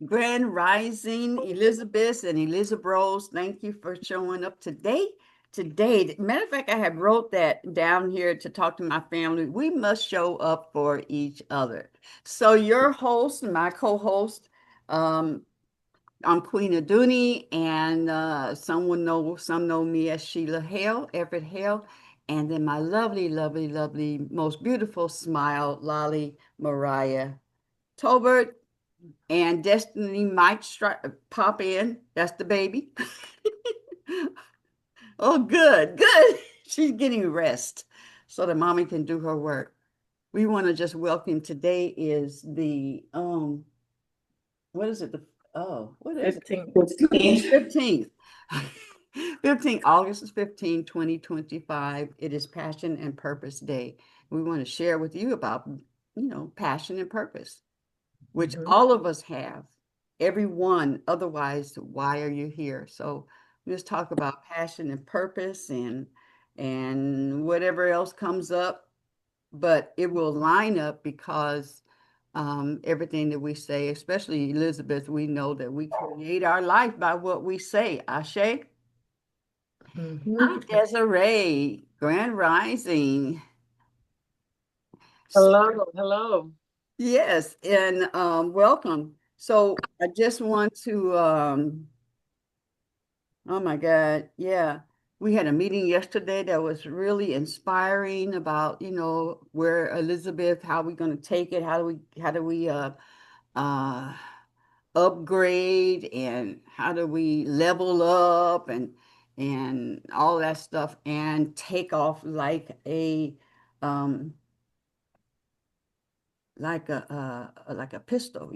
Grand Rising, Elizabeth and Elizabeth Rose. Thank you for showing up today. Matter of fact, I have wrote that down here to talk to my family. We must show up for each other. So your host, my co-host, um, I'm Queen Aduni, and some know me as Sheila Hale, Everett Hale, and then my lovely, lovely, lovely, most beautiful smile, Lolly Mariah Tolbert. And Destiny might pop in. That's the baby. Oh, good, good. She's getting rest so that mommy can do her work. We want to just welcome today is the what is it? What is it? 15. 15th. 15th, August is 15, 2025. It is Passion and Purpose Day. We want to share with you about, passion and purpose, which Mhm. all of us have, everyone. Otherwise, why are you here? So let's talk about passion and purpose and whatever else comes up, but it will line up because everything that we say, especially Elizabeth, we know that we create our life by what we say. Ashe? Hi, Mhm. Desiree, Grand Rising. Hello, hello. Yes, and welcome. So I just want to oh my God. Yeah. We had a meeting yesterday that was really inspiring about, where Elizabeth, how we going to take it, how do we uh upgrade and how do we level up and all that stuff and take off um like a pistol,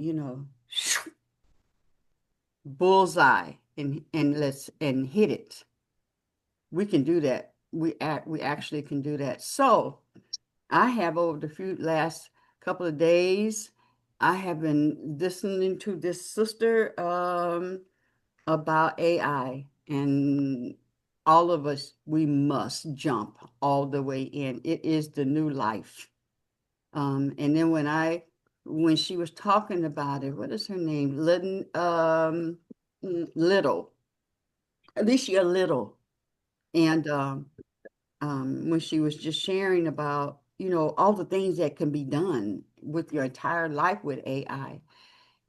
bullseye and hit it. We can do that. We actually can do that. So I have over the few last couple of days, I have been listening to this sister about AI, and all of us, we must jump all the way in. It is the new life. And then when she was talking about it, what is her name? Little, Alicia Little, and when she was just sharing about, all the things that can be done with your entire life with AI.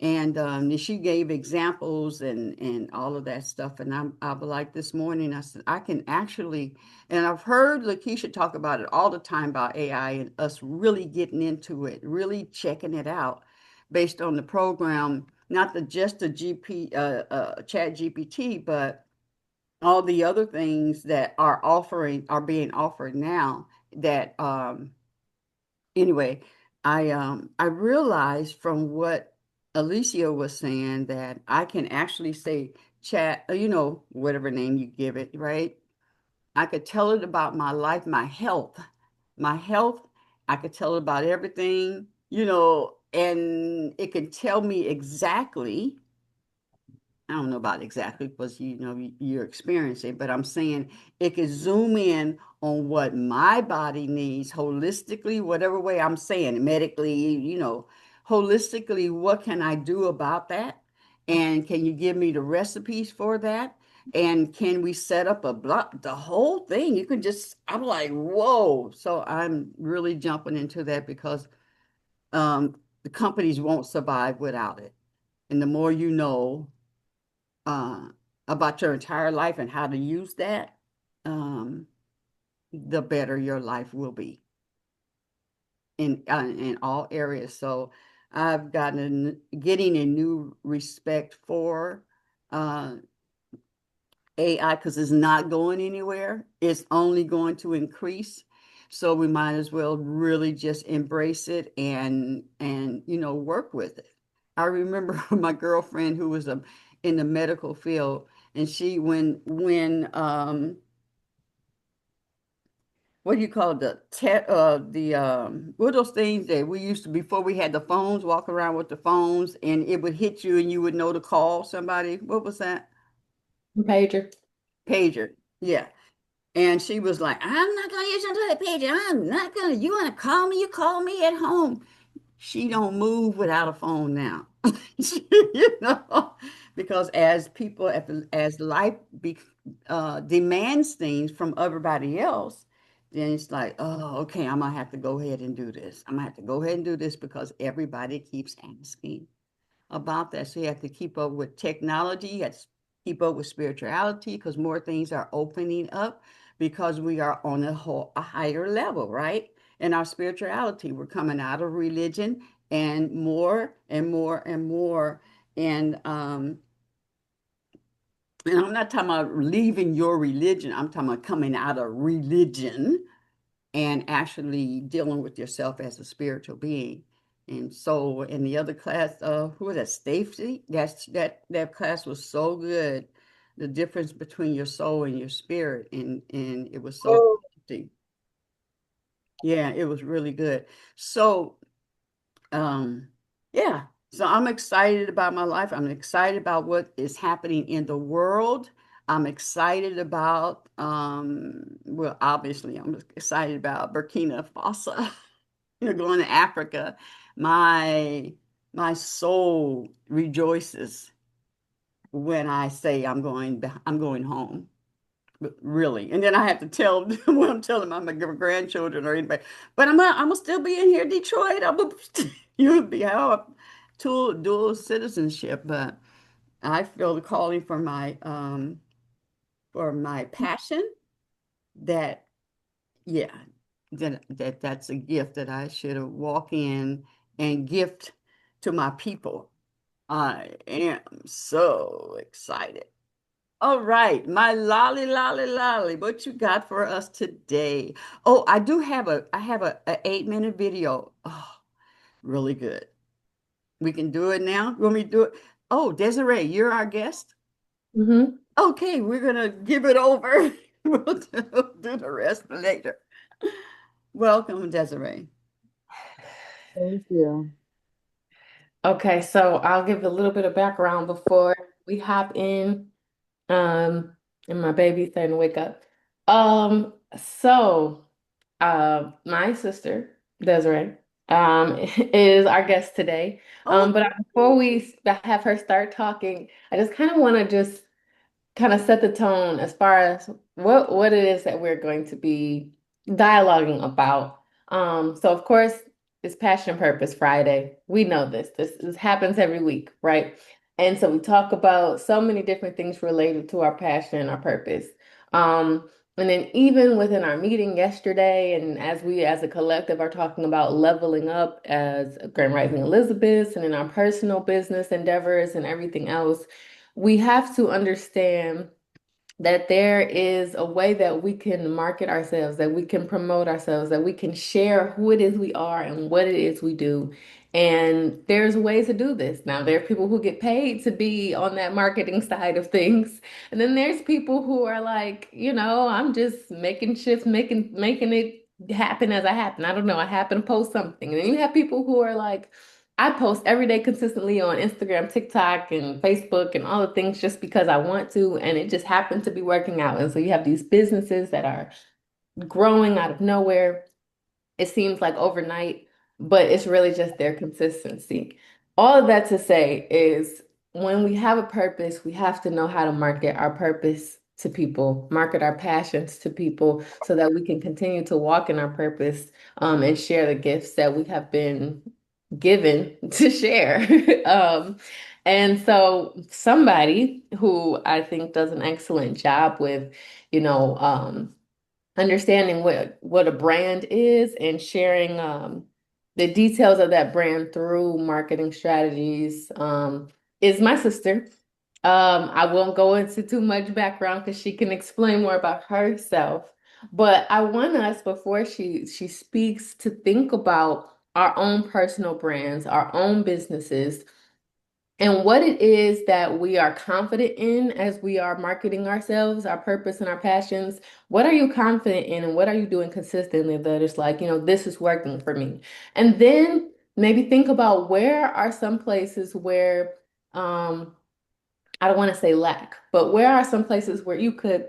And she gave examples and all of that stuff. And I was like this morning, I said, I can actually, and I've heard Lakeisha talk about it all the time about AI and us really getting into it, really checking it out based on the program, not just the chat GPT, but all the other things that are being offered now that anyway, I realized from what Alicia was saying that I can actually say chat, whatever name you give it, right? I could tell it about my life, my health. I could tell it about everything, and it can tell me exactly. I don't know about exactly because you're experiencing, but I'm saying it could zoom in on what my body needs holistically, whatever way I'm saying, medically, holistically, what can I do about that? And can you give me the recipes for that? And can we set up a block, the whole thing? You can just, I'm like, whoa. So I'm really jumping into that because the companies won't survive without it. And the more you know, uh, about your entire life and how to use that, um, the better your life will be in all areas. So I've getting a new respect for uh, AI because it's not going anywhere. It's only going to increase. So we might as well really just embrace it and work with it. I remember my girlfriend who was in the medical field, and she when what do you call it? What are those things that we used to before we had the phones, walk around with the phones and it would hit you and you would know to call somebody. What was that? Pager. Pager. Yeah. And she was like, I'm not gonna use another pager. I'm not gonna, you wanna call me, you call me at home. she don't move without a phone now. You know, because as people, as life demands things from everybody else, then it's like, oh, okay, I'm gonna have to go ahead and do this. I'm gonna have to go ahead and do this because everybody keeps asking about that. So you have to keep up with technology, you have to keep up with spirituality because more things are opening up because we are on a higher level, right? In our spirituality, we're coming out of religion and more and more and more. And and I'm not talking about leaving your religion. I'm talking about coming out of religion and actually dealing with yourself as a spiritual being. And so in the other class, who was that? Stacy? That class was so good. The difference between your soul and your spirit, and it was so Oh. interesting. Yeah, it was really good. So um, yeah, so I'm excited about my life. I'm excited about what is happening in the world. I'm excited about well, obviously, I'm excited about Burkina Faso. Going to Africa, my my soul rejoices when I say I'm going home. But really, and then I have to tell when I'm telling my grandchildren or anybody, but I'm gonna still be in here, Detroit. I'm gonna you'll be have dual citizenship, but I feel the calling for my passion that yeah, that's a gift that I should have walk in and gift to my people. I am so excited. All right, my lolly, what you got for us today? Oh, I have a 8 minute video. Oh, really good. We can do it now. You want me to do it? Oh, Desiree, you're our guest. Mm-hmm. Okay, we're gonna give it over. We'll do the rest later. Welcome, Desiree. Thank you. Okay, so I'll give a little bit of background before we hop in. Um, and my baby's starting to wake up. So my sister, Desiree, is our guest today. Oh, But before we have her start talking, I just kind of want to just kind of set the tone as far as what it is that we're going to be dialoguing about. So of course, it's Passion and Purpose Friday. We know this. This happens every week, right? And so we talk about so many different things related to our passion and our purpose. And then even within our meeting yesterday, and as we as a collective are talking about leveling up as Grand Rising Elizabeth and in our personal business endeavors and everything else, we have to understand that there is a way that we can market ourselves, that we can promote ourselves, that we can share who it is we are and what it is we do. And there's ways to do this. Now, there are people who get paid to be on that marketing side of things. And then there's people who are like, I'm just making shifts, making it happen as I happen. I don't know, I happen to post something. And then you have people who are like, I post every day consistently on Instagram, TikTok, and Facebook, and all the things just because I want to, and it just happens to be working out. And so you have these businesses that are growing out of nowhere. It seems like overnight, but it's really just their consistency. All of that to say is when we have a purpose, we have to know how to market our purpose to people, market our passions to people so that we can continue to walk in our purpose, and share the gifts that we have been given to share. And so somebody who I think does an excellent job with, you know, um, understanding what a brand is and sharing the details of that brand through marketing strategies is my sister. I won't go into too much background because she can explain more about herself. But I want us before she speaks to think about our own personal brands, our own businesses, and what it is that we are confident in as we are marketing ourselves, our purpose and our passions. What are you confident in and what are you doing consistently that is like, this is working for me? And then maybe think about where are some places where I don't want to say lack, but where are some places where you could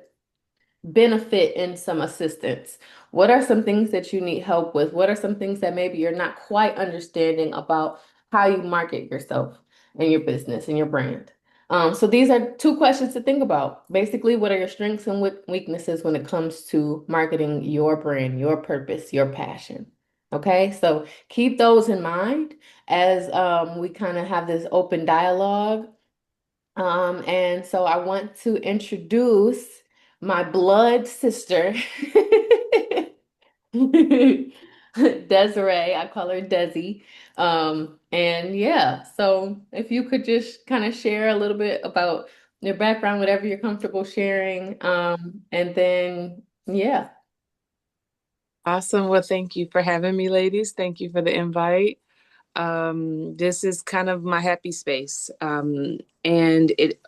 benefit in some assistance? What are some things that you need help with? What are some things that maybe you're not quite understanding about how you market yourself and your business and your brand? So these are two questions to think about. Basically, what are your strengths and weaknesses when it comes to marketing your brand, your purpose, your passion? Okay, so keep those in mind as we kind of have this open dialogue. And so I want to introduce my blood sister, Desiree. I call her Desi. And yeah, so if you could just kind of share a little bit about your background, whatever you're comfortable sharing. And then yeah. Awesome. Well, thank you for having me, ladies. Thank you for the invite. This is kind of my happy space. And it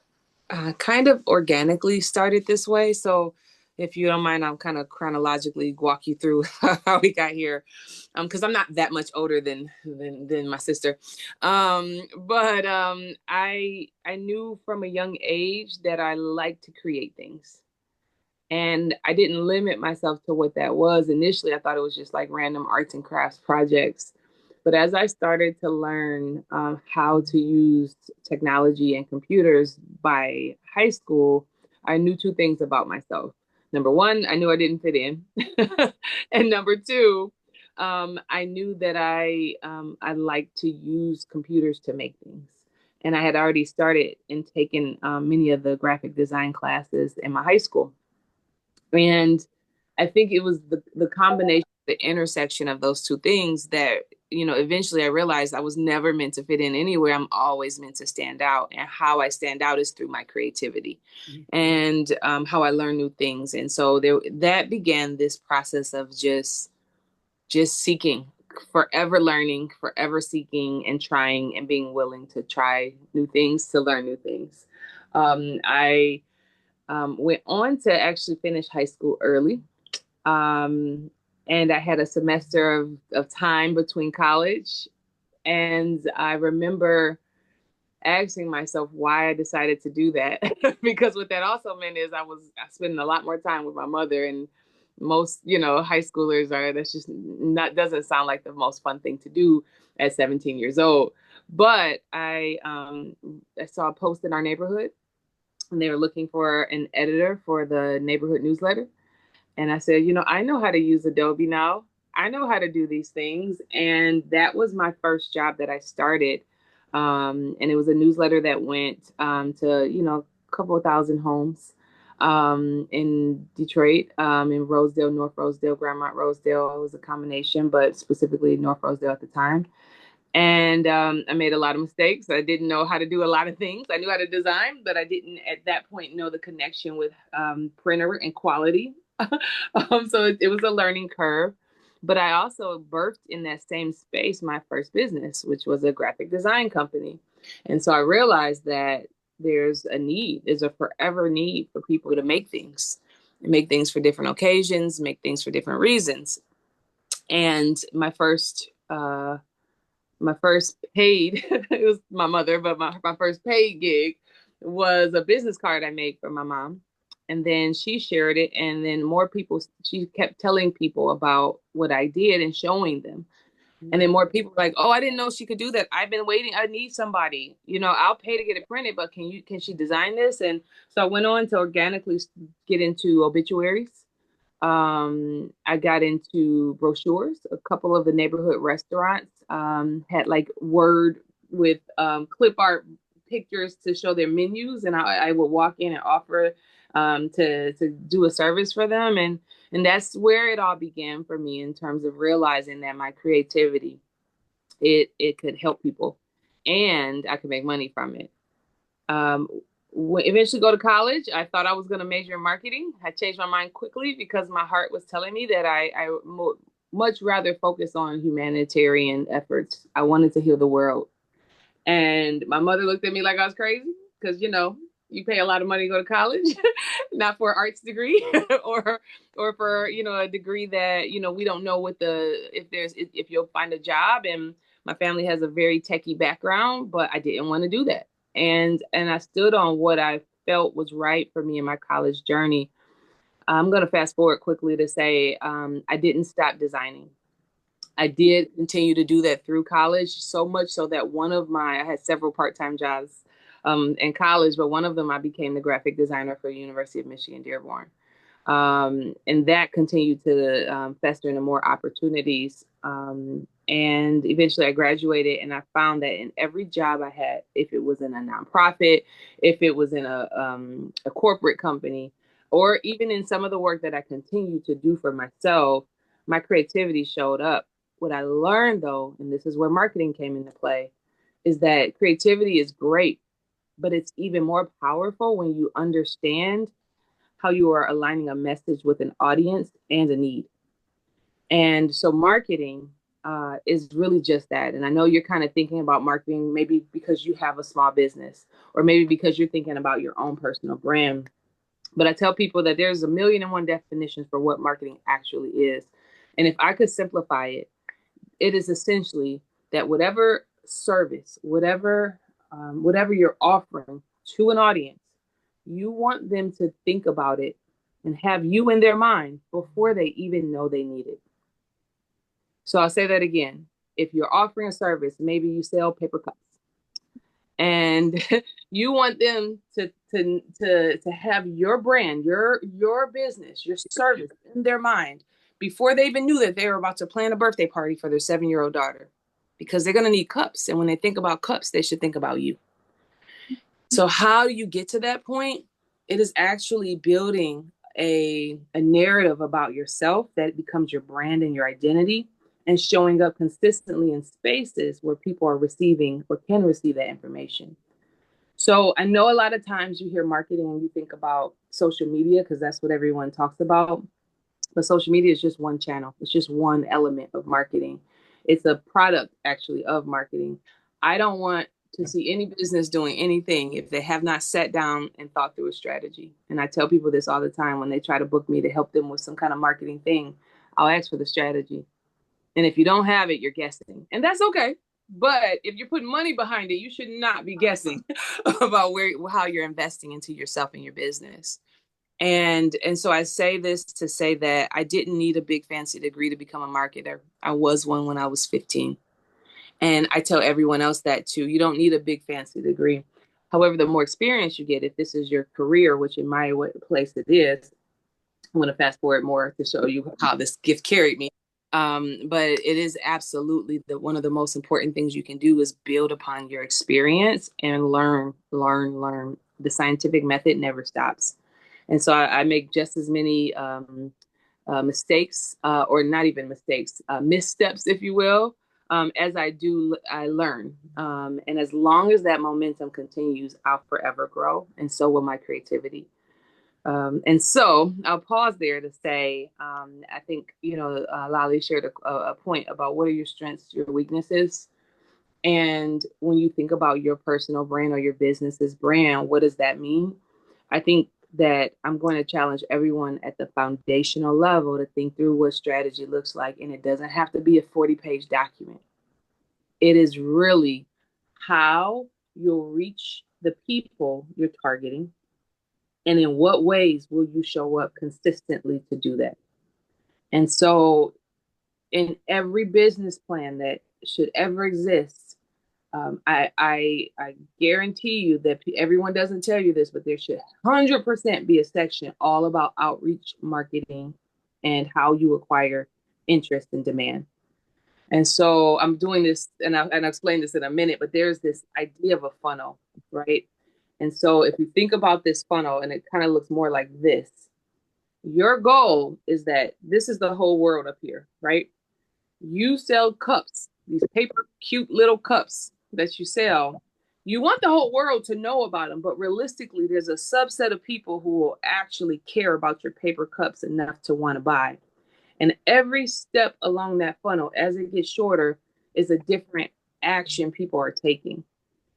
kind of organically started this way. So if you don't mind, I'll kind of chronologically walk you through how we got here. Because I'm not that much older than my sister. But I knew from a young age that I like to create things. And I didn't limit myself to what that was. Initially, I thought it was just like random arts and crafts projects. But as I started to learn how to use technology and computers by high school, I knew two things about myself. Number one, I knew I didn't fit in. And number two, I knew that I like to use computers to make things. And I had already started and taken many of the graphic design classes in my high school. And I think it was the combination, the intersection of those two things that, eventually I realized I was never meant to fit in anywhere. I'm always meant to stand out. And how I stand out is through my creativity and how I learn new things. And so that began this process of just seeking, forever learning, forever seeking and trying and being willing to try new things, to learn new things. I went on to actually finish high school early. Um, and I had a semester of time between college. And I remember asking myself why I decided to do that. Because what that also meant is I was spending a lot more time with my mother. And most, high schoolers that's just not, doesn't sound like the most fun thing to do at 17 years old. But I saw a post in our neighborhood and they were looking for an editor for the neighborhood newsletter. And I said, I know how to use Adobe now. I know how to do these things. And that was my first job that I started. And it was a newsletter that went to, a couple of thousand homes in Detroit, in Rosedale, North Rosedale, Grandmont Rosedale. It was a combination, but specifically North Rosedale at the time. And I made a lot of mistakes. I didn't know how to do a lot of things. I knew how to design, but I didn't at that point know the connection with printer and quality. So it was a learning curve. But I also birthed in that same space my first business, which was a graphic design company. And so I realized that there's a forever need for people to make things for different occasions, make things for different reasons. And my first paid it was my mother, but my first paid gig was a business card I made for my mom. And then she shared it, and then more people, she kept telling people about what I did and showing them. And then more people were like, oh, I didn't know she could do that. I've been waiting. I need somebody. I'll pay to get it printed, but can she design this? And so I went on to organically get into obituaries. I got into brochures. A couple of the neighborhood restaurants had like word with clip art pictures to show their menus, and I would walk in and offer to do a service for them, and that's where it all began for me in terms of realizing that my creativity it could help people, and I could make money from it. Um, Eventually go to college. I thought I was going to major in marketing. I changed my mind quickly because my heart was telling me that much rather focus on humanitarian efforts. I wanted to heal the world. And my mother looked at me like I was crazy because, you pay a lot of money to go to college, not for an arts degree or for, a degree that, we don't know if you'll find a job. And my family has a very techie background, but I didn't want to do that. And I stood on what I felt was right for me in my college journey. I'm going to fast forward quickly to say I didn't stop designing. I did continue to do that through college, so much so that I had several part-time jobs in college, but one of them I became the graphic designer for the University of Michigan, Dearborn. And that continued to fester into more opportunities. And eventually I graduated, and I found that in every job I had, if it was in a nonprofit, if it was in a corporate company, or even in some of the work that I continued to do for myself, my creativity showed up. What I learned, though, and this is where marketing came into play, is that creativity is great, but it's even more powerful when you understand how you are aligning a message with an audience and a need. And so marketing is really just that. And I know you're kind of thinking about marketing maybe because you have a small business, or maybe because you're thinking about your own personal brand. But I tell people that there's a million and one definitions for what marketing actually is. And if I could simplify it, it is essentially that whatever service, whatever you're offering to an audience, you want them to think about it and have you in their mind before they even know they need it. So I'll say that again. If you're offering a service, maybe you sell paper cups, and you want them to have your brand, your business, your service in their mind before they even knew that they were about to plan a birthday party for their 7-year-old daughter, because they're going to need cups, and when they think about cups, they should think about you. So how you get to that point, it is actually building a narrative about yourself that becomes your brand and your identity, and showing up consistently in spaces where people are receiving or can receive that information. So I know a lot of times you hear marketing and you think about social media because that's what everyone talks about. But social media is just one channel. It's just one element of marketing. It's a product actually of marketing. I don't want to see any business doing anything if they have not sat down and thought through a strategy. And I tell people this all the time when they try to book me to help them with some kind of marketing thing. I'll ask for the strategy. And if you don't have it, you're guessing. And that's okay. But if you're putting money behind it, you should not be guessing about how you're investing into yourself and your business. And so I say this to say that I didn't need a big fancy degree to become a marketer. I was one when I was 15. And I tell everyone else that too. You don't need a big fancy degree. However, the more experience you get, if this is your career, which in my place it is, I'm going to fast forward more to show you how this gift carried me. But it is absolutely one of the most important things you can do is build upon your experience and learn. The scientific method never stops. And so I make just as many mistakes, or not even mistakes, missteps, if you will, as I learn. And as long as that momentum continues, I'll forever grow. And so will my creativity. And so I'll pause there to say, I think, Lali shared a point about what are your strengths, your weaknesses. And when you think about your personal brand or your business's brand, what does that mean? I think that I'm going to challenge everyone at the foundational level to think through what strategy looks like. And it doesn't have to be a 40-page document. It is really how you'll reach the people you're targeting, and in what ways will you show up consistently to do that? And so in every business plan that should ever exist, I guarantee you that everyone doesn't tell you this, but there should 100% be a section all about outreach marketing and how you acquire interest and demand. And so I'm doing this, and I'll explain this in a minute, but there's this idea of a funnel, right? And so if you think about this funnel, and it kind of looks more like this, your goal is that this is the whole world up here, right? You sell cups, these paper cute little cups that you sell. You want the whole world to know about them, but realistically, there's a subset of people who will actually care about your paper cups enough to want to buy. And every step along that funnel, as it gets shorter, is a different action people are taking.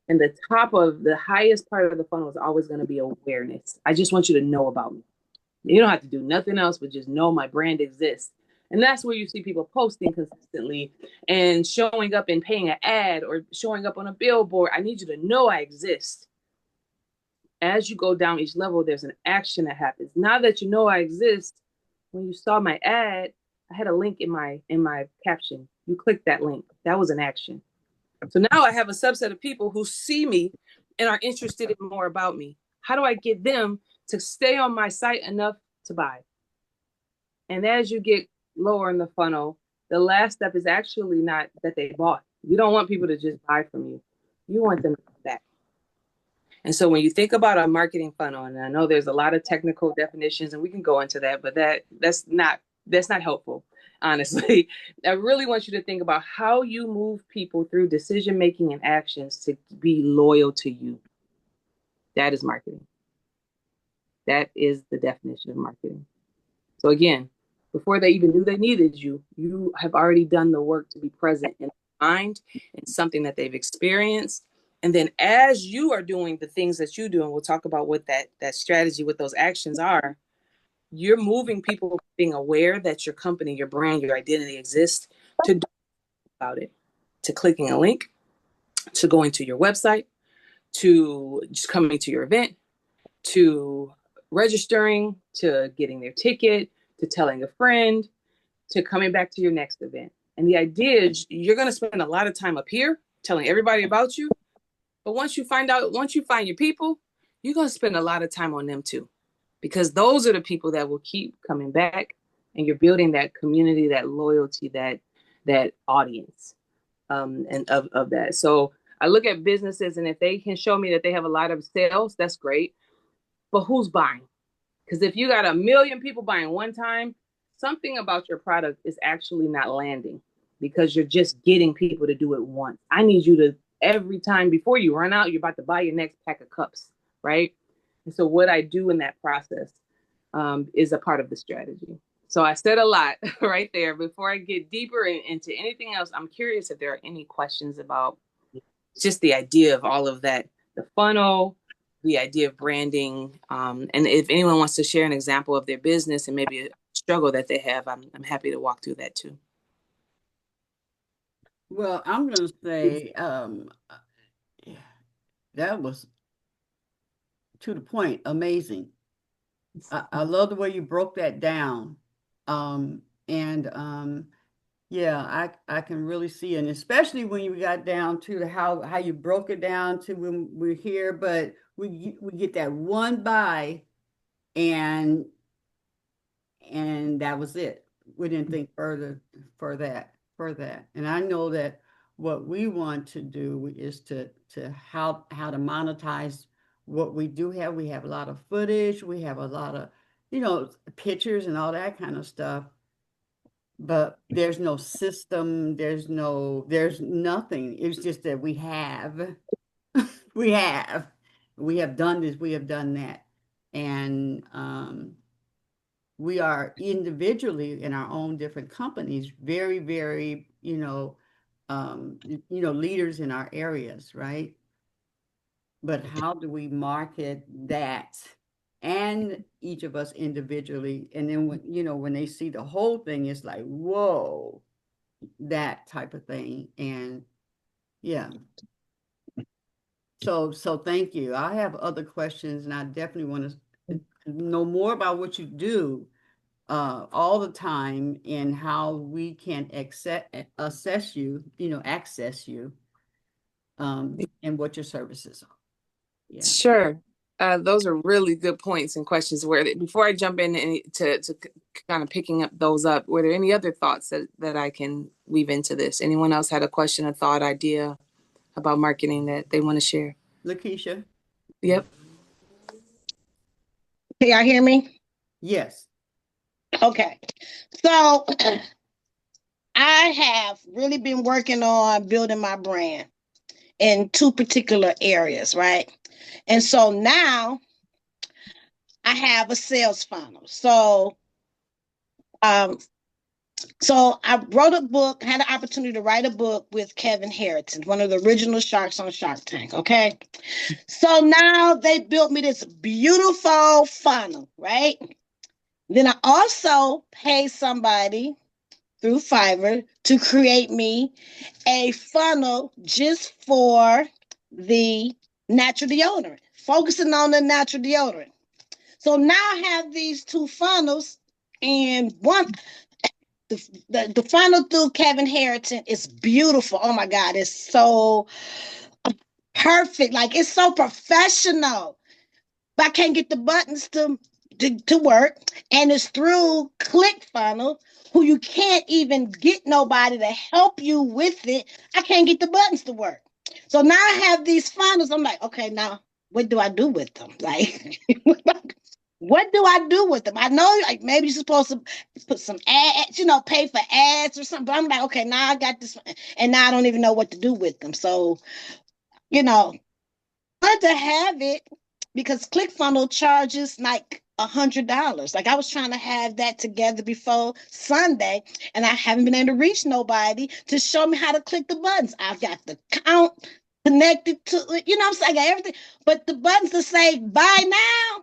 And the top of the highest part of the funnel is always going to be awareness. I just want you to know about me. You don't have to do nothing else, but just know my brand exists. And that's where you see people posting consistently and showing up and paying an ad or showing up on a billboard. I need you to know I exist. As you go down each level, there's an action that happens. Now that you know I exist, when you saw my ad, I had a link in my caption. You clicked that link. That was an action. So now I have a subset of people who see me and are interested in more about me. How do I get them to stay on my site enough to buy? And as you get lower in the funnel, the last step is actually not that they bought. You don't want people to just buy from you. You want them to come back. And so when you think about a marketing funnel, and I know there's a lot of technical definitions and we can go into that, but that's not helpful, honestly. I really want you to think about how you move people through decision making and actions to be loyal to you. That is marketing. That is the definition of marketing. So again, before they even knew they needed you, you have already done the work to be present in their mind and something that they've experienced. And then as you are doing the things that you do, and we'll talk about what that strategy, what those actions are, you're moving people from being aware that your company, your brand, your identity exists to do about it, to clicking a link, to going to your website, to just coming to your event, to registering, to getting their ticket, to telling a friend, to coming back to your next event. And the idea is you're going to spend a lot of time up here telling everybody about you. But once you find your people, you're going to spend a lot of time on them too, because those are the people that will keep coming back, and you're building that community, that loyalty, that audience, and of that. So I look at businesses, and if they can show me that they have a lot of sales, that's great. But who's buying? Because if you got 1 million people buying one time, something about your product is actually not landing because you're just getting people to do it once. I need you to, every time before you run out, you're about to buy your next pack of cups, right? And so what I do in that process is a part of the strategy. So I said a lot right there. Before I get deeper into anything else, I'm curious if there are any questions about just the idea of all of that, the funnel, the idea of branding, and if anyone wants to share an example of their business and maybe a struggle that they have, I'm happy to walk through that too. Well, I'm going to say that was to the point, amazing. I love the way you broke that down. And yeah, I can really see, and especially when you got down to how you broke it down to when we're here, but we get that one buy, and that was it. We didn't think further for that. And I know that what we want to do is to how to monetize what we do have. We have a lot of footage, we have a lot of, pictures and all that kind of stuff. But there's no system, there's nothing. It's just that we have, we have done this, we have done that. And we are individually in our own different companies, very, very, leaders in our areas, right? But how do we market that and each of us individually? And then when they see the whole thing, it's like, whoa, that type of thing. And yeah. So thank you. I have other questions, and I definitely want to know more about what you do all the time, and how we can access you, access you, and what your services are. Yeah. Sure. Those are really good points and questions. Before I jump in to kind of picking up those up, were there any other thoughts that I can weave into this? Anyone else had a question, a thought, idea about marketing that they want to share? Lakeisha? Yep. Can y'all hear me? Yes. Okay. So I have really been working on building my brand in 2 particular areas, right? And so now I have a sales funnel. So I wrote a book, had the opportunity to write a book with Kevin Harrington, one of the original sharks on Shark Tank, okay? So now they built me this beautiful funnel, right? Then I also pay somebody through Fiverr to create me a funnel just for the natural deodorant, focusing on the natural deodorant. So now I have these two funnels, and one, the funnel through Kevin Harrington is beautiful. Oh my God, it's so perfect. Like, it's so professional. But I can't get the buttons to work. And it's through ClickFunnels, who you can't even get nobody to help you with it. I can't get the buttons to work. So now I have these funnels. I'm like, okay, now what do I do with them? Like, what do I do with them? I know, like, maybe you're supposed to put some ads, pay for ads or something. But I'm like, okay, now I got this, and now I don't even know what to do with them. So, I wanted to have it because ClickFunnels charges like $100. Like, I was trying to have that together before Sunday, and I haven't been able to reach nobody to show me how to click the buttons. I've got the count connected to it, what I'm saying? I got everything, but the buttons to say buy now,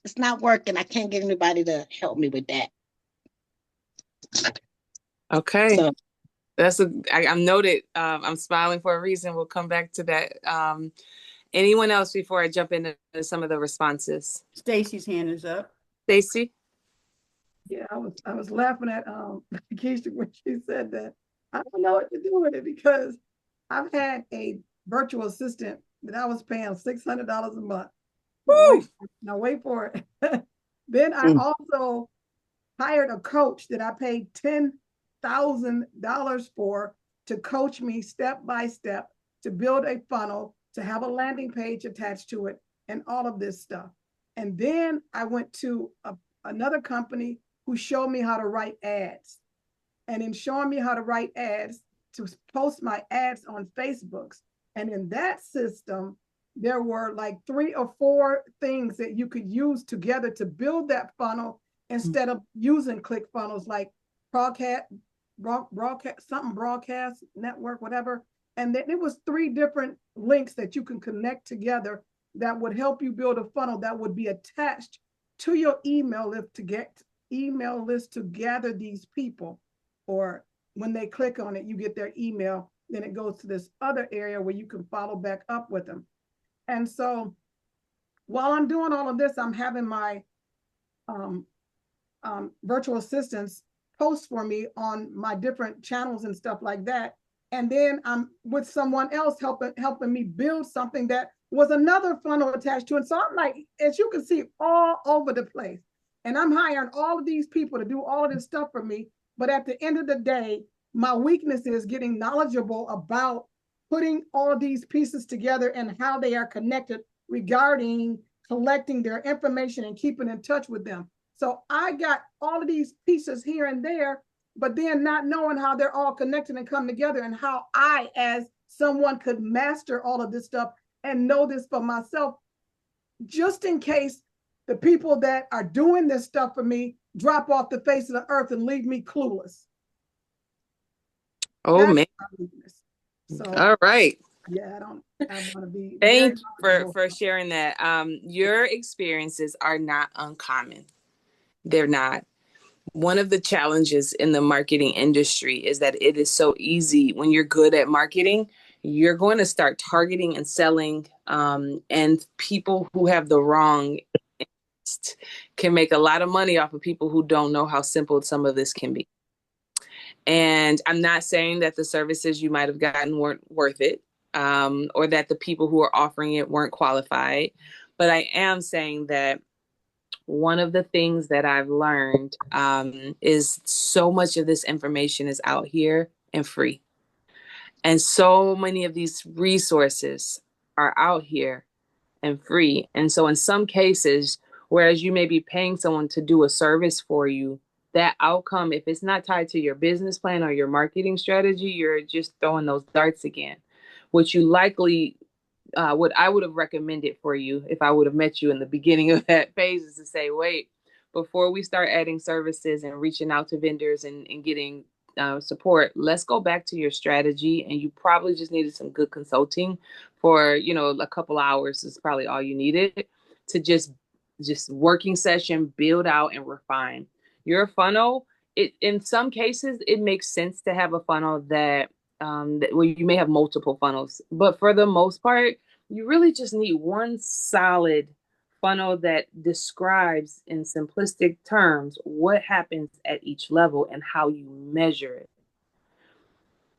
it's not working. I can't get anybody to help me with that. Okay. So I'm noted. I'm smiling for a reason. We'll come back to that. Anyone else before I jump into some of the responses? Stacy's hand is up. Stacy? Yeah, I was laughing at Keisha when she said that. I don't know what to do with it because I've had a virtual assistant that I was paying $600 a month. Now wait for it. Then I also hired a coach that I paid $10,000 for to coach me step by step to build a funnel, to have a landing page attached to it, and all of this stuff. And then I went to another company who showed me how to write ads. And in showing me how to write ads, to post my ads on Facebooks. And in that system, there were like 3 or 4 things that you could use together to build that funnel instead of using ClickFunnels, like broadcast network, whatever. And then it was 3 different links that you can connect together that would help you build a funnel that would be attached to your email list to gather these people. Or when they click on it, you get their email, then it goes to this other area where you can follow back up with them. And so while I'm doing all of this, I'm having my virtual assistants post for me on my different channels and stuff like that. And then I'm with someone else helping me build something that was another funnel attached to it. So I'm like, as you can see, all over the place. And I'm hiring all of these people to do all of this stuff for me. But at the end of the day, my weakness is getting knowledgeable about putting all these pieces together and how they are connected regarding collecting their information and keeping in touch with them. So I got all of these pieces here and there, but then not knowing how they're all connected and come together, and how I, as someone, could master all of this stuff and know this for myself, just in case the people that are doing this stuff for me drop off the face of the earth and leave me clueless. Oh, That's man. my weakness. So, all right. Yeah, I want to be. Thank you for sharing that. Your experiences are not uncommon. They're not. One of the challenges in the marketing industry is that it is so easy when you're good at marketing, you're going to start targeting and selling, and people who have the wrong interest can make a lot of money off of people who don't know how simple some of this can be. And I'm not saying that the services you might have gotten weren't worth it, or that the people who are offering it weren't qualified. But I am saying that one of the things that I've learned is so much of this information is out here and free. And so many of these resources are out here and free. And so in some cases, whereas you may be paying someone to do a service for you, that outcome, if it's not tied to your business plan or your marketing strategy, you're just throwing those darts again, which you likely what I would have recommended for you if I would have met you in the beginning of that phase is to say, wait, before we start adding services and reaching out to vendors and getting support, let's go back to your strategy. And you probably just needed some good consulting for, a couple hours is probably all you needed to just working session, build out and refine your funnel. In some cases, it makes sense to have a funnel that where you may have multiple funnels, but for the most part, You really just need one solid funnel that describes in simplistic terms what happens at each level and how you measure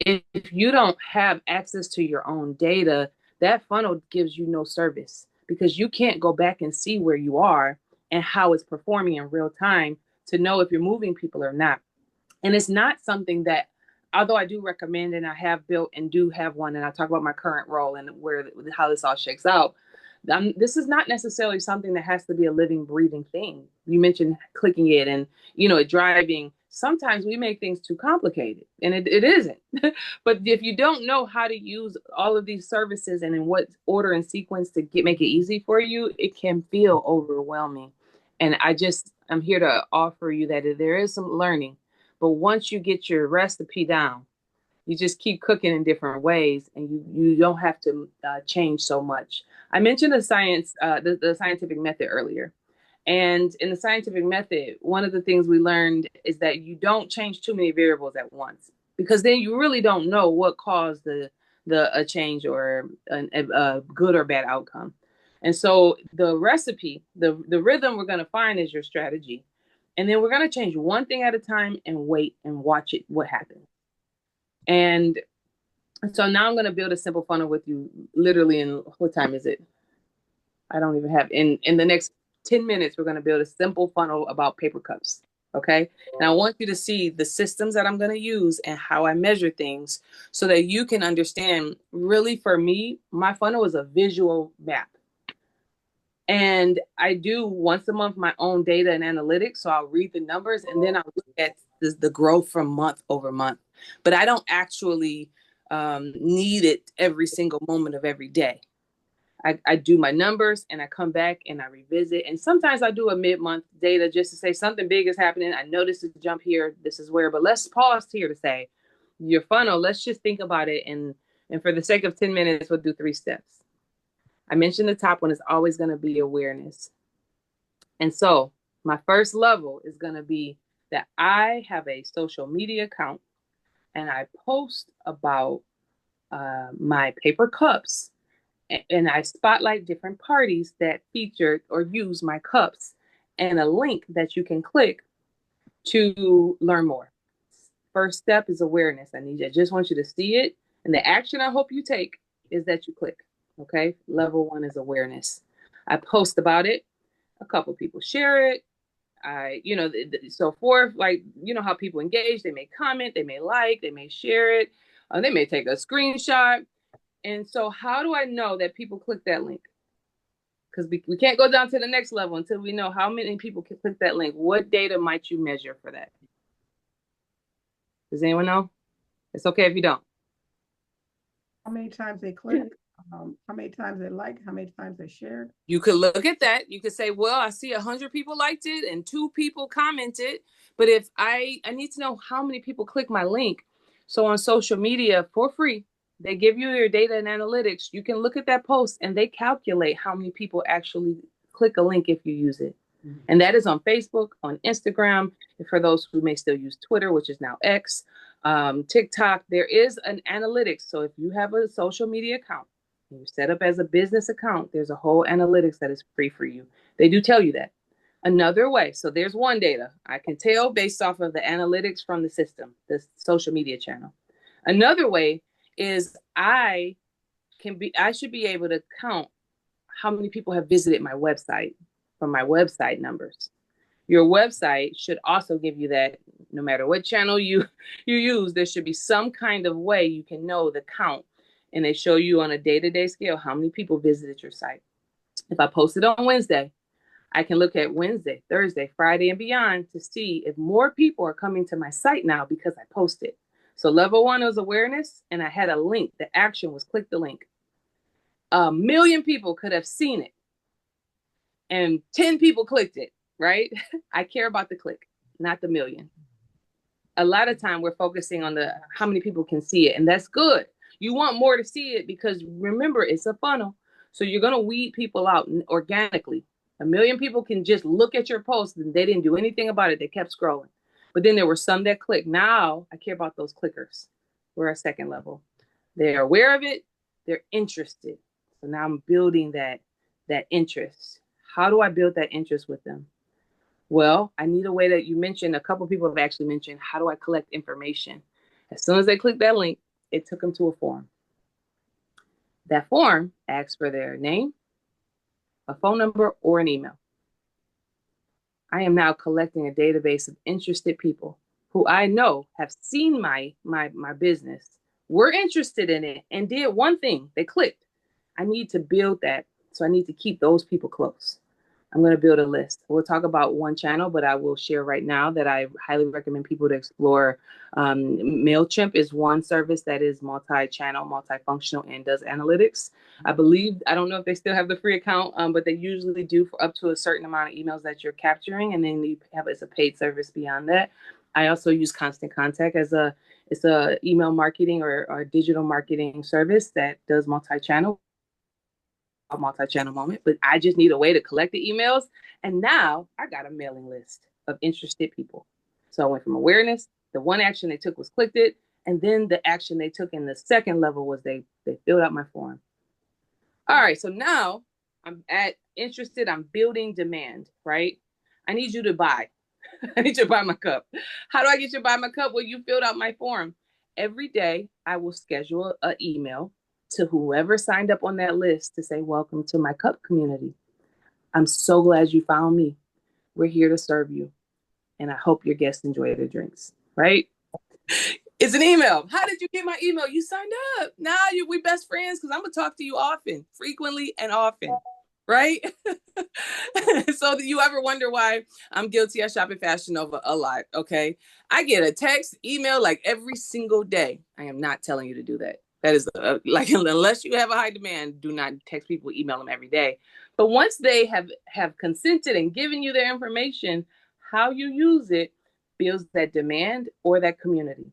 it. If you don't have access to your own data, that funnel gives you no service because you can't go back and see where you are and how it's performing in real time to know if you're moving people or not. And it's not something that, although I do recommend and I have built and do have one, and I talk about my current role and where how this all shakes out. This is not necessarily something that has to be a living, breathing thing. You mentioned clicking it and it driving. Sometimes we make things too complicated, and it isn't. But if you don't know how to use all of these services and in what order and sequence to make it easy for you, it can feel overwhelming. And I'm here to offer you that there is some learning, but once you get your recipe down, you just keep cooking in different ways, and you don't have to change so much. I mentioned the scientific method earlier. And in the scientific method, one of the things we learned is that you don't change too many variables at once, because then you really don't know what caused a change or a good or bad outcome. And so the recipe, the rhythm we're going to find is your strategy. And then we're going to change one thing at a time and wait and watch what happens. And so now I'm going to build a simple funnel with you literally in, what time is it? I don't even have, in the next 10 minutes, we're going to build a simple funnel about paper cups. Okay. And I want you to see the systems that I'm going to use and how I measure things so that you can understand. Really, for me, my funnel is a visual map. And I do once a month my own data and analytics. So I'll read the numbers and then I'll look at the growth from month over month. But I don't actually need it every single moment of every day. I do my numbers and I come back and I revisit. And sometimes I do a mid-month data just to say something big is happening. I noticed a jump here. This is where. But let's pause here to say your funnel. Let's just think about it. And for the sake of 10 minutes, we'll do 3 steps. I mentioned the top one is always going to be awareness. And so my first level is going to be that I have a social media account and I post about my paper cups, and I spotlight different parties that featured or use my cups, and a link that you can click to learn more. First step is awareness. I just want you to see it. And the action I hope you take is that you click. Okay. Level 1 is awareness. I post about it. A couple people share it. So forth, like, how people engage, they may comment, they may like, they may share it. They may take a screenshot. And so how do I know that people click that link? Because we can't go down to the next level until we know how many people can click that link. What data might you measure for that? Does anyone know? It's okay if you don't. How many times they click, how many times they like, how many times they shared. You could look at that. You could say, well, I see 100 people liked it and 2 people commented. But if I need to know how many people click my link. So on social media for free, they give you your data and analytics. You can look at that post and they calculate how many people actually click a link if you use it. Mm-hmm. And that is on Facebook, on Instagram, and for those who may still use Twitter, which is now X, TikTok, there is an analytics. So if you have a social media account, you set up as a business account, there's a whole analytics that is free for you. They do tell you that. Another way, so there's one data I can tell based off of the analytics from the system, the social media channel. Another way is I should be able to count how many people have visited my website from my website numbers. Your website should also give you that. No matter what channel you use, there should be some kind of way you can know the count. And they show you on a day-to-day scale how many people visited your site. If I posted on Wednesday, I can look at Wednesday, Thursday, Friday, and beyond to see if more people are coming to my site now because I posted. So level 1 was awareness, and I had a link. The action was click the link. 1 million people could have seen it, and 10 people clicked it, right? I care about the click, not the million. A lot of time we're focusing on how many people can see it, and that's good. You want more to see it because remember, it's a funnel. So you're going to weed people out organically. 1 million people can just look at your post and they didn't do anything about it. They kept scrolling. But then there were some that clicked. Now I care about those clickers. We're at second level. They're aware of it. They're interested. So now I'm building that interest. How do I build that interest with them? Well, I need a way that you mentioned, a couple of people have actually mentioned, how do I collect information? As soon as they click that link, it took them to a form. That form asks for their name, a phone number, or an email. I am now collecting a database of interested people who I know have seen my business, were interested in it, and did one thing. They clicked. I need to build that. So I need to keep those people close. I'm going to build a list. We'll talk about one channel, but I will share right now that I highly recommend people to explore. MailChimp is one service that is multi-channel, multifunctional, and does analytics. I believe, I don't know if they still have the free account, but they usually do for up to a certain amount of emails that you're capturing, and then you have it's a paid service beyond that. I also use Constant Contact as it's a email marketing or digital marketing service that does multi-channel moment, but I just need a way to collect the emails. And now I got a mailing list of interested people. So I went from awareness. The one action they took was clicked it. And then the action they took in the second level was they filled out my form. All right. So now I'm at interested. I'm building demand, right? I need you to buy. I need you to buy my cup. How do I get you to buy my cup? Well, you filled out my form. Every day I will schedule an email to whoever signed up on that list to say, welcome to my cup community. I'm so glad you found me. We're here to serve you. And I hope your guests enjoy their drinks, right? It's an email. How did you get my email? You signed up. Now we best friends because I'm going to talk to you often, frequently and often, right? So do you ever wonder why I'm guilty of shopping Fashion Nova a lot, okay? I get a text, email like every single day. I am not telling you to do that. That is like, unless you have a high demand, do not text people, email them every day. But once they have consented and given you their information, how you use it builds that demand or that community.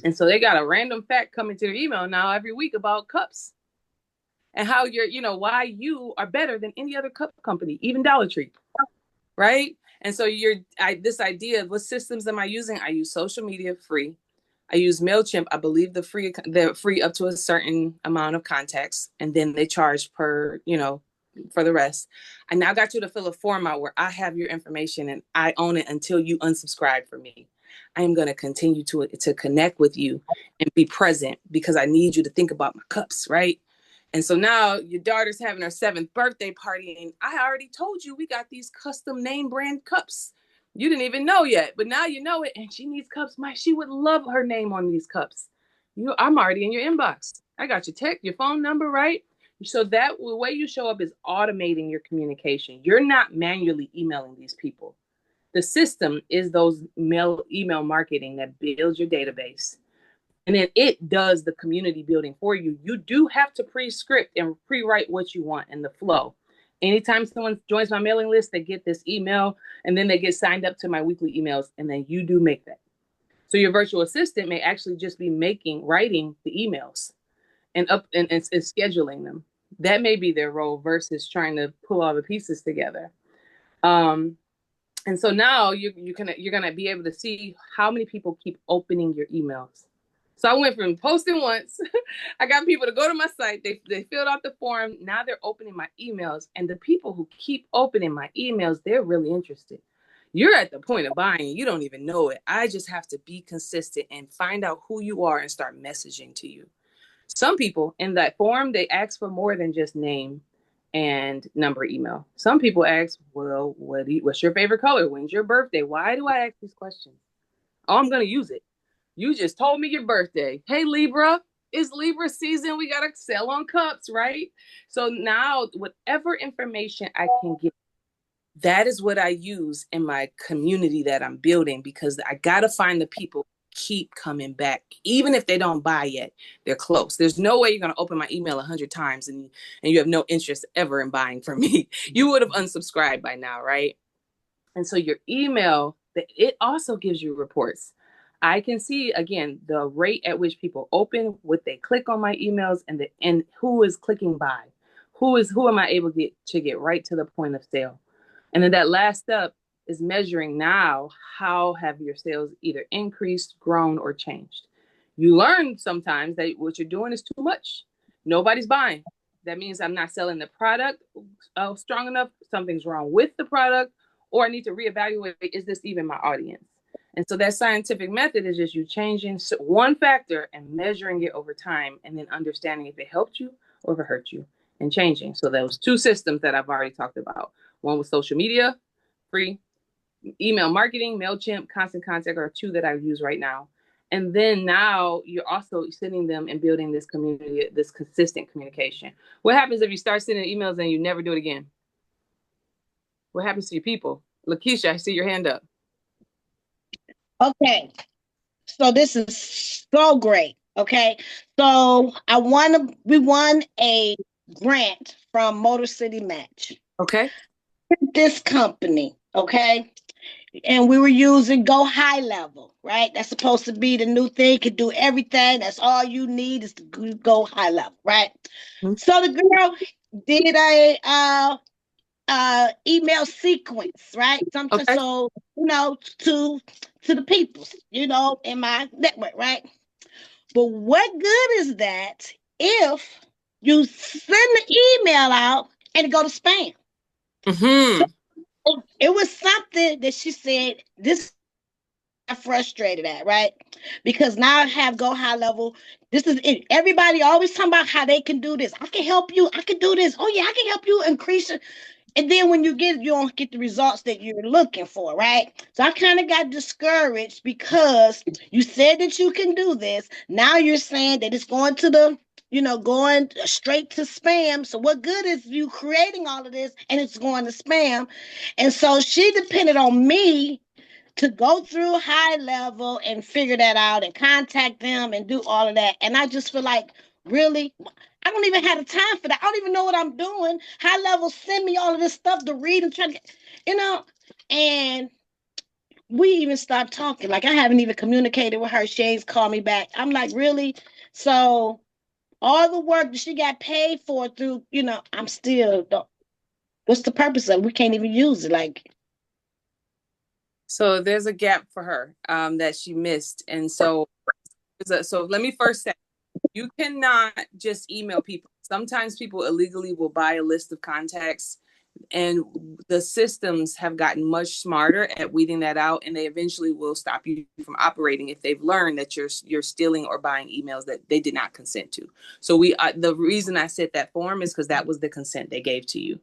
And so they got a random fact coming to their email now every week about cups and how why you are better than any other cup company, even Dollar Tree, right? And so this idea of what systems am I using? I use social media free. I use MailChimp. I believe they're free up to a certain amount of contacts, and then they charge per, for the rest. I now got you to fill a form out where I have your information and I own it until you unsubscribe from me. I am going to continue to connect with you and be present because I need you to think about my cups, right? And so now your daughter's having her 7th birthday party, and I already told you we got these custom name brand cups. You didn't even know yet, but now you know it, and she needs cups. She would love her name on these cups. I'm already in your inbox. I got your text, your phone number, right? So that the way you show up is automating your communication. You're not manually emailing these people. The system is those email marketing that builds your database. And then it does the community building for you. You do have to pre-script and pre-write what you want in the flow. Anytime someone joins my mailing list, they get this email, and then they get signed up to my weekly emails, and then you do make that. So your virtual assistant may actually just be writing the emails and scheduling them. That may be their role versus trying to pull all the pieces together. And so now you're gonna be able to see how many people keep opening your emails. So I went from posting once, I got people to go to my site, they filled out the form, now they're opening my emails, and the people who keep opening my emails, they're really interested. You're at the point of buying, you don't even know it. I just have to be consistent and find out who you are and start messaging to you. Some people in that form, they ask for more than just name and number email. Some people ask, well, what's your favorite color? When's your birthday? Why do I ask these questions? Oh, I'm going to use it. You just told me your birthday. Hey, Libra, it's Libra season. We got to sell on cups, right? So now whatever information I can get, that is what I use in my community that I'm building, because I got to find the people keep coming back. Even if they don't buy yet, they're close. There's no way you're going to open my email 100 times and you have no interest ever in buying from me. You would have unsubscribed by now, right? And so your email, it also gives you reports. I can see, again, the rate at which people open, what they click on my emails, and who is clicking buy. Who am I able to get right to the point of sale? And then that last step is measuring now how have your sales either increased, grown, or changed. You learn sometimes that what you're doing is too much. Nobody's buying. That means I'm not selling the product strong enough. Something's wrong with the product, or I need to reevaluate, is this even my audience? And so that scientific method is just you changing one factor and measuring it over time, and then understanding if it helped you or if it hurt you, and changing. So those two systems that I've already talked about, one with social media, free, email marketing, MailChimp, Constant Contact are two that I use right now. And then now you're also sending them and building this community, this consistent communication. What happens if you start sending emails and you never do it again? What happens to your people? Lakeisha, I see your hand up. Okay. So this is so great. Okay. So we won a grant from Motor City Match. Okay. This company, okay? And we were using Go High Level, right? That's supposed to be the new thing, could do everything. That's all you need is to go high level, right? Mm-hmm. So the girl did a email sequence, right? Something okay. So, to the people, in my network, right? But what good is that if you send the email out and it go to spam? Mm-hmm. So it was something that she said, this I'm frustrated at, right? Because now I have Go High Level. This is it. Everybody always talking about how they can do this. I can help you. I can do this. Oh yeah, I can help you increase it. And then when you don't get the results that you're looking for, right? So I kind of got discouraged because you said that you can do this. Now you're saying that it's going to the, going straight to spam. So what good is you creating all of this and it's going to spam? And so she depended on me to go through High Level and figure that out and contact them and do all of that. And I just feel like, really, I don't even have the time for that. I don't even know what I'm doing. High Level send me all of this stuff to read and try to get, and we even stopped talking. Like, I haven't even communicated with her. She ain't called me back. I'm like, really? So all the work that she got paid for through, I'm still, what's the purpose of it? We can't even use it. Like, so there's a gap for her that she missed. And so let me first say, you cannot just email people. Sometimes people illegally will buy a list of contacts, and the systems have gotten much smarter at weeding that out, and they eventually will stop you from operating if they've learned that you're stealing or buying emails that they did not consent to. So the reason I set that form is because that was the consent they gave to you.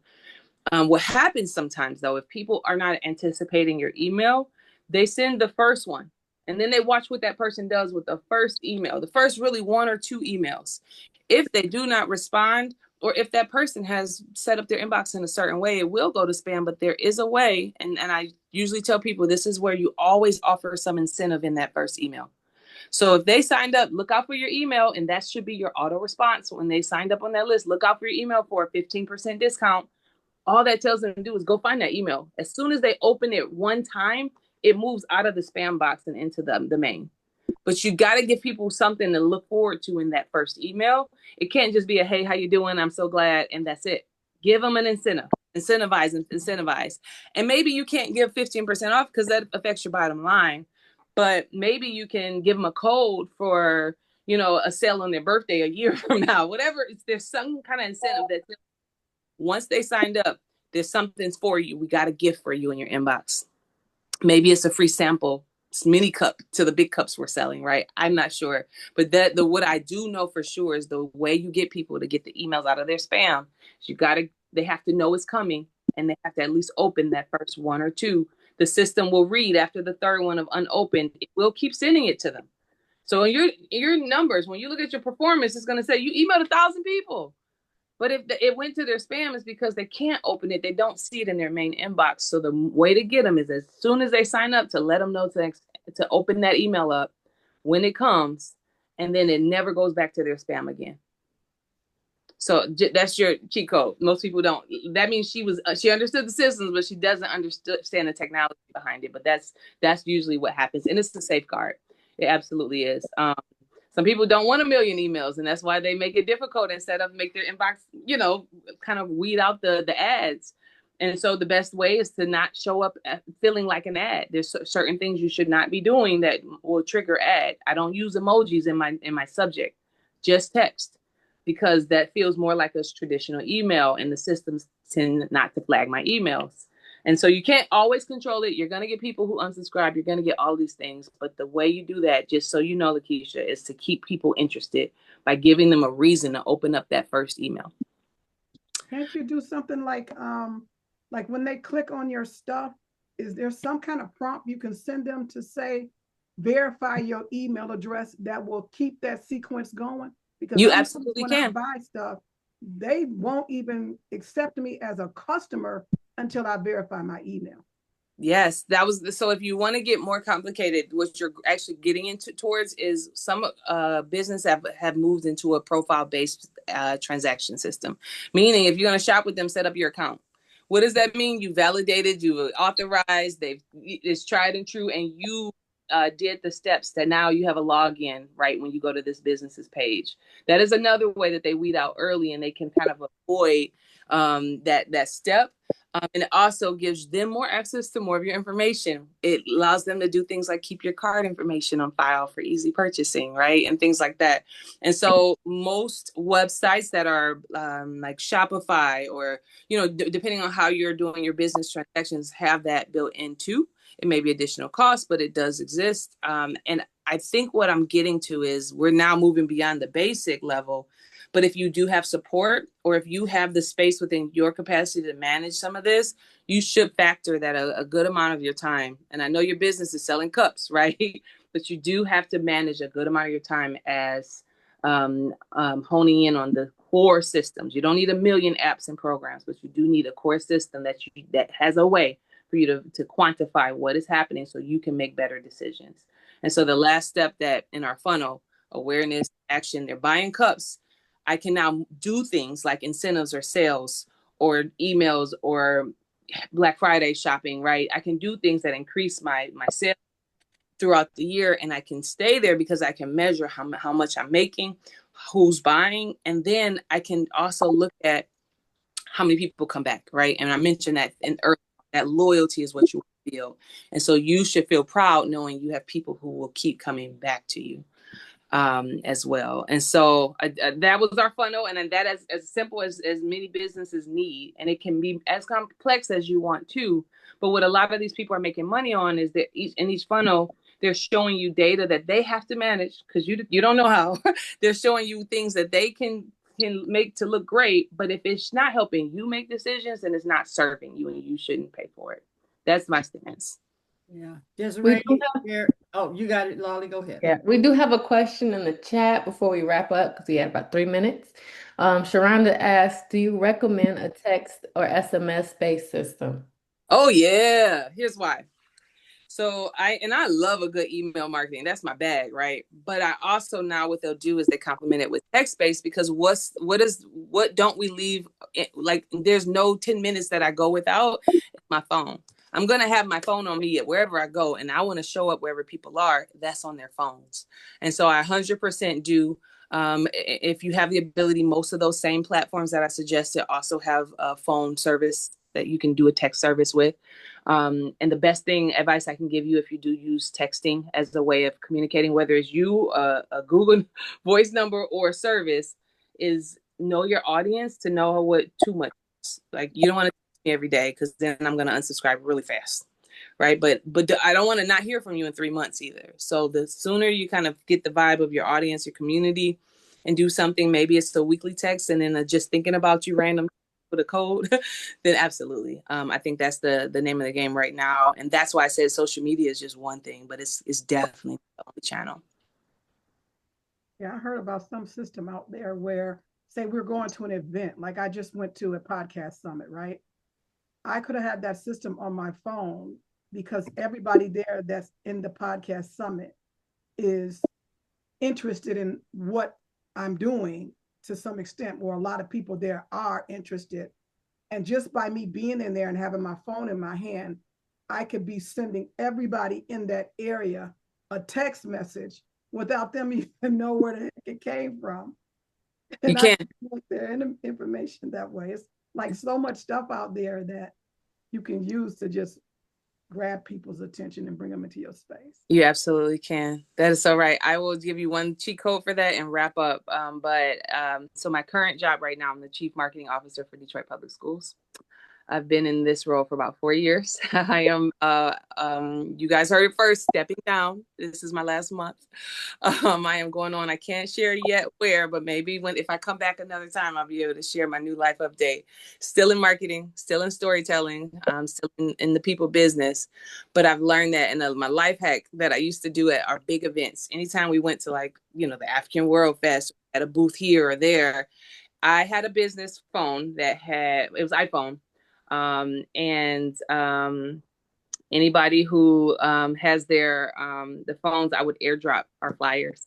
What happens sometimes, though, if people are not anticipating your email, they send the first one, and then they watch what that person does with the first email, the first really one or two emails. If they do not respond, or if that person has set up their inbox in a certain way, it will go to spam. But there is a way, and I usually tell people this is where you always offer some incentive in that first email. So if they signed up, look out for your email, and that should be your auto response. When they signed up on that list, look out for your email for a 15% discount. All that tells them to do is go find that email. As soon as they open it one time, it moves out of the spam box and into the main. But you got to give people something to look forward to in that first email. It can't just be a, hey, how you doing? I'm so glad. And that's it. Give them an incentive. Incentivize. And maybe you can't give 15% off because that affects your bottom line. But maybe you can give them a code for, a sale on their birthday a year from now. Whatever. There's some kind of incentive that once they signed up, there's something for you. We got a gift for you in your inbox. Maybe it's a free sample mini cup to the big cups we're selling, right? I'm not sure. But what I do know for sure is the way you get people to get the emails out of their spam is they have to know it's coming, and they have to at least open that first one or two. The system will read after the third one of unopened. It will keep sending it to them. So in your numbers, when you look at your performance, it's going to say you emailed 1,000 people. But if it went to their spam, it's because they can't open it. They don't see it in their main inbox. So the way to get them is as soon as they sign up to let them know to open that email up when it comes, and then it never goes back to their spam again. So that's your cheat code. Most people don't. That means she understood the systems, but she doesn't understand the technology behind it. But that's usually what happens, and it's a safeguard. It absolutely is. Some people don't want a million emails, and that's why they make it difficult instead of make their inbox, kind of weed out the ads. And so the best way is to not show up feeling like an ad. There's certain things you should not be doing that will trigger ad. I don't use emojis in my subject, just text. because that feels more like a traditional email, and the systems tend not to flag my emails. And so you can't always control it. You're going to get people who unsubscribe. You're going to get all these things. But the way you do that, just so you know, Lakeisha, is to keep people interested by giving them a reason to open up that first email. Can't you do something like when they click on your stuff, is there some kind of prompt you can send them to say, verify your email address that will keep that sequence going? Because You I know absolutely when I can. buy stuff, they won't even accept me as a customer until I verify my email. Yes, that was so. If you want to get more complicated, what you're actually getting into towards is some business have moved into a profile based transaction system. Meaning, if you're going to shop with them, set up your account. What does that mean? You validated, you authorized, it's tried and true, and you did the steps that now you have a login right when you go to this business's page. That is another way that they weed out early, and they can kind of avoid that step. And it also gives them more access to more of your information. It allows them to do things like keep your card information on file for easy purchasing, right? And things like that. And so most websites that are like Shopify or, depending on how you're doing your business transactions, have that built into. It may be additional cost, but it does exist. And I think what I'm getting to is we're now moving beyond the basic level. But if you do have support, or if you have the space within your capacity to manage some of this, you should factor that a good amount of your time. And I know your business is selling cups, right? But you do have to manage a good amount of your time as honing in on the core systems. You don't need a million apps and programs, but you do need a core system that has a way for you to quantify what is happening so you can make better decisions. And so the last step that in our funnel, awareness, action, they're buying cups. I can now do things like incentives or sales or emails or Black Friday shopping, right? I can do things that increase my sales throughout the year, and I can stay there because I can measure how much I'm making, who's buying, and then I can also look at how many people come back, right? And I mentioned that in early, that loyalty is what you feel. And so you should feel proud knowing you have people who will keep coming back to you. As well. And so that was our funnel. And then that is as simple as many businesses need. And it can be as complex as you want to. But what a lot of these people are making money on is that in each funnel, they're showing you data that they have to manage because you don't know how. They're showing you things that they can make to look great. But if it's not helping you make decisions, then it's not serving you and you shouldn't pay for it. That's my stance. Yeah. We Desiree, do have, oh, you got it, Lolly. Go ahead. yeah, we do have a question in the chat before we wrap up because we have about 3 minutes. Sharonda asked, do you recommend a text or SMS-based system? Oh, yeah. Here's why. So I love a good email marketing. That's my bag, right? But I also now what they'll do is they complement it with text based because what don't we leave? Like there's no 10 minutes that I go without my phone. I'm gonna have my phone on me at wherever I go, and I want to show up wherever people are. That's on their phones, and so I 100% do. If you have the ability, most of those same platforms that I suggested also have a phone service that you can do a text service with. And the best advice I can give you if you do use texting as a way of communicating, whether it's you, a Google voice number or service, is know your audience to know what too much is. Like you don't want to text me every day because then I'm going to unsubscribe really fast. Right. But I don't want to not hear from you in 3 months either. So the sooner you kind of get the vibe of your audience, your community, and do something, maybe it's a weekly text and then just thinking about you random with a code, then absolutely. I think that's the name of the game right now. And that's why I said social media is just one thing, but it's definitely the only channel. Yeah, I heard about some system out there where, say, we're going to an event, like I just went to a podcast summit, right? I could have had that system on my phone because everybody there that's in the podcast summit is interested in what I'm doing to some extent, or a lot of people there are interested. And just by me being in there and having my phone in my hand, I could be sending everybody in that area a text message without them even know where the heck it came from. And You can. I get their information that way. It's like so much stuff out there that you can use to just grab people's attention and bring them into your space. You absolutely can. That is so right. I will give you one cheat code for that and wrap up. So my current job right now, I'm the Chief Marketing Officer for Detroit Public Schools. I've been in this role for about 4 years. I am, you guys heard it first, stepping down. This is my last month. I am going on. I can't share yet where, but maybe if I come back another time, I'll be able to share my new life update. Still in marketing, still in storytelling, still in the people business. But I've learned that my life hack that I used to do at our big events, anytime we went to the African World Fest, at a booth here or there, I had a business phone it was iPhone. Anybody who has the phones, I would airdrop our flyers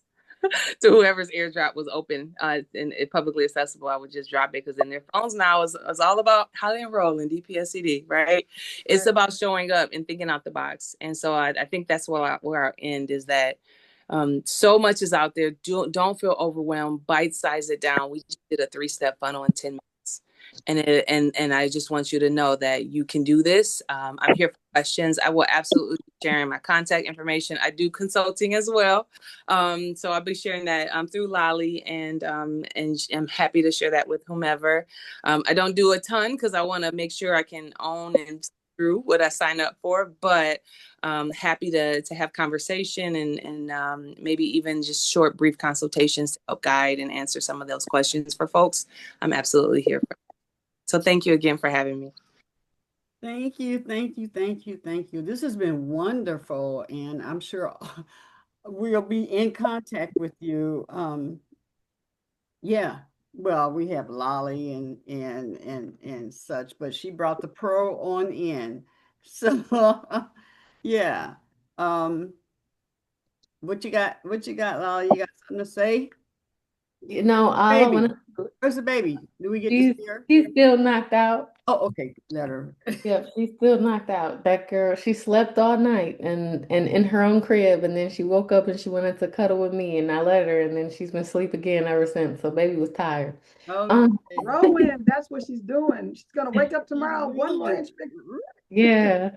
to whoever's airdrop was open and publicly accessible. I would just drop it because in their phones now is all about how they enroll in DPSCD, right? It's about showing up and thinking out the box. And so I think that's where our end is, that so much is out there. Don't feel overwhelmed. Bite size it down. We just did a 3-step funnel in 10 minutes. And I just want you to know that you can do this. I'm here for questions. I will absolutely be sharing my contact information. I do consulting as well. So I'll be sharing that through Lolly, and I'm happy to share that with whomever. I don't do a ton because I want to make sure I can own and through what I sign up for, but happy to have conversation and maybe even just short, brief consultations to help guide and answer some of those questions for folks. I'm absolutely here for. So thank you again for having me. Thank you, thank you, thank you, thank you. This has been wonderful, and I'm sure we'll be in contact with you. Yeah, well, we have Lolly and such, but she brought the pro on in. So yeah. Um, what you got? What you got, Lolly? You got something to say? All I Baby, want to. where's the baby? Do we get to She's see her? she's still knocked out. Oh, okay. Let her. Yep, she's still knocked out. That girl, she slept all night and in her own crib, and then she woke up and she wanted to cuddle with me, and I let her, and then she's been asleep again ever since. So baby was tired. Okay. Um, Rowan, that's what she's doing. She's gonna wake up tomorrow, 1 inch bigger. yeah.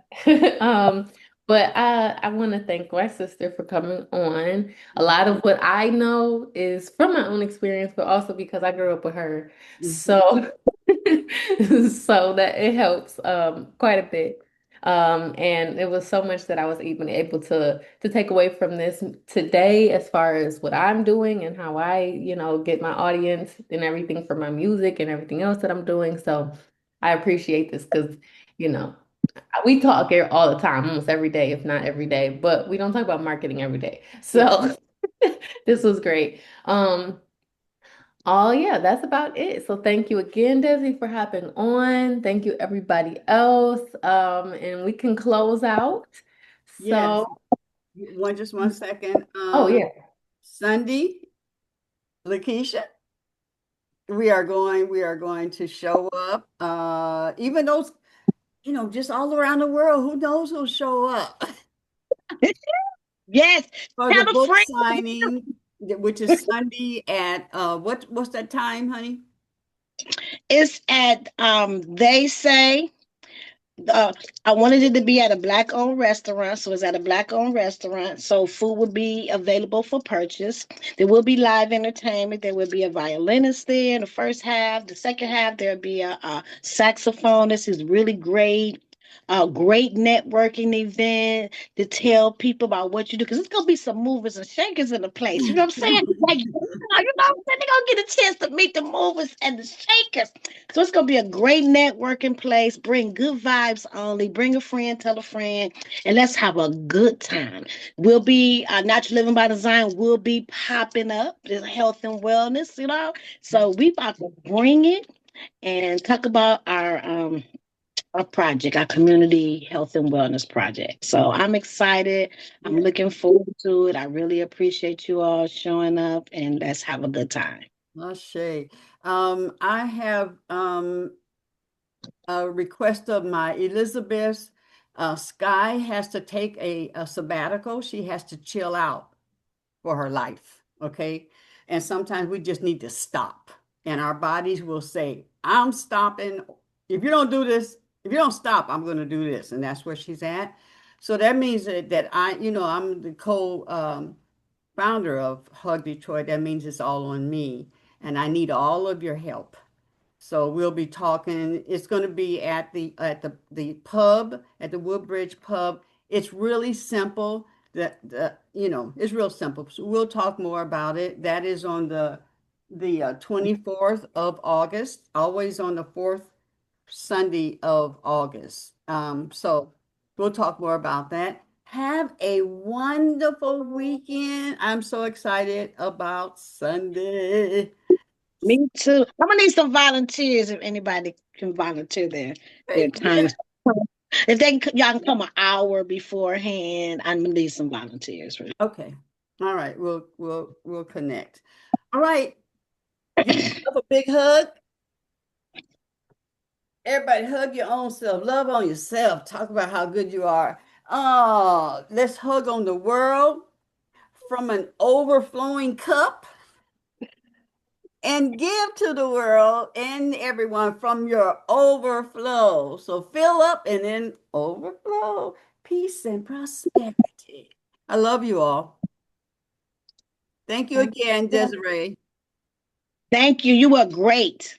Um, but I want to thank my sister for coming on. A lot of what I know is from my own experience, but also because I grew up with her. So so that it helps quite a bit. And it was so much that I was even able to take away from this today as far as what I'm doing and how I, get my audience and everything for my music and everything else that I'm doing. So I appreciate this because, you know, we talk here all the time, almost every day, if not every day, but we don't talk about marketing every day. So this was great. Oh yeah, that's about it. So thank you again, Desi, for hopping on. Thank you everybody else. And we can close out. Yes. So, Just 1 second. oh yeah. Sunday, Lakeisha, we are going to show up. Even those, just all around the world, who knows who'll show up Yes, for the tell a book friend. signing, which is Sunday at what's that time, honey? It's at they say I wanted it to be at a black owned restaurant, so it's at a black owned restaurant. So food will be available for purchase. There will be live entertainment. There will be a violinist there in the first half. The second half there'll be a saxophonist. Is really great. A great networking event to tell people about what you do, because it's gonna be some movers and shakers in the place. You know what I'm saying? Like, you know what I'm saying? They're gonna get a chance to meet the movers and the shakers. So it's gonna be a great networking place. Bring good vibes only. Bring a friend, tell a friend, and let's have a good time. We'll be Natural Living by Design will be popping up. There's health and wellness, So we about to bring it and talk about our project, our community health and wellness project. So I'm excited. I'm Yeah. looking forward to it. I really appreciate you all showing up, and let's have a good time. Shay. I have a request of my Elizabeth. Sky has to take a sabbatical. She has to chill out for her life. Okay. And sometimes we just need to stop. And our bodies will say, I'm stopping. If you don't do this, if you don't stop, I'm going to do this. And that's where she's at. So that means that I'm the founder of Hug Detroit. That means it's all on me, and I need all of your help. So we'll be talking. It's going to be at the pub, at the Woodbridge pub. It's really simple. It's real simple. So we'll talk more about it. That is on the 24th of August, always on the fourth Sunday of August. So we'll talk more about that. Have a wonderful weekend. I'm so excited about Sunday. Me too. I'm gonna need some volunteers if anybody can volunteer their time. If y'all can come an hour beforehand, I'm gonna need some volunteers. Okay. All right. We'll connect. All right. Give yourself a big hug. Everybody hug your own self. Love on yourself. Talk about how good you are. Oh, let's hug on the world from an overflowing cup and give to the world and everyone from your overflow. So fill up and then overflow. Peace and prosperity. I love you all. Thank you again, Desiree. Thank you. You were great.